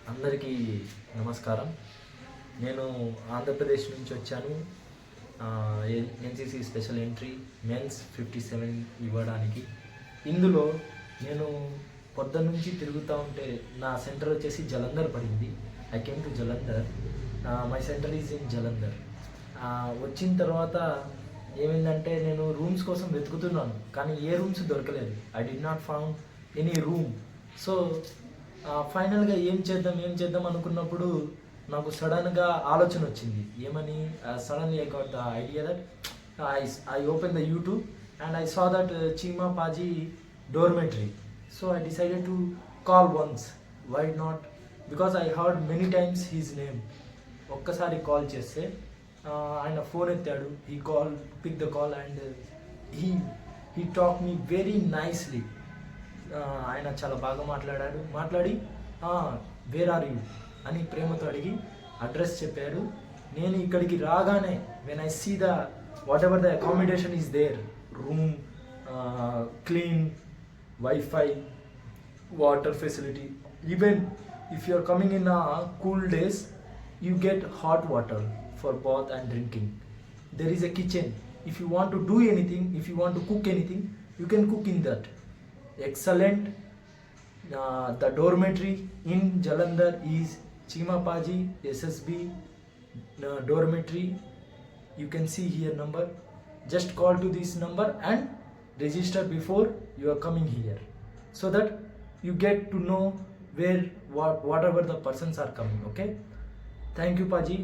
అందరికీ నమస్కారం. నేను ఆంధ్రప్రదేశ్ నుంచి వచ్చాను. ఎన్సీసీ స్పెషల్ ఎంట్రీ మెన్స్ 57 ఇవ్వడానికి. ఇందులో నేను పొద్దున్న నుంచి తిరుగుతూ ఉంటే నా సెంటర్ వచ్చేసి జలంధర్ పడింది. I came to Jalandhar. My centre is in Jalandhar. వచ్చిన తర్వాత ఏమైందంటే నేను రూమ్స్ కోసం వెతుకుతున్నాను, కానీ ఏ రూమ్స్ దొరకలేదు. I did not found any room. So ఫైనల్గా ఏం చేద్దాం అనుకున్నప్పుడు నాకు సడన్గా ఆలోచన వచ్చింది. ఏమని? Suddenly I got the idea that I open the YouTube and I saw that Cheema Paaji dormitory. So I decided to call once. Why not? Because I heard many times he's name. ఒక్కసారి కాల్ చేస్తే ఆయన phone ఎత్తాడు. Pick the call and he talk me very nicely. ఆయన చాలా బాగా మాట్లాడి where are you అని ప్రేమతో అడిగి అడ్రస్ చెప్పాడు. నేను ఇక్కడికి రాగానే when I see the whatever the accommodation is there, room, clean, wifi, water facility, even if you are coming in cool days you get hot water for bath and drinking. There is a kitchen. If you want to do anything, if you want to cook anything, you can cook in that. Excellent. The dormitory in Jalandhar is Chimapaji SSB dormitory. You can see here number. Just call to this number and register before you are coming here, so that you get to know where whatever the persons are coming. Okay, thank you Paji.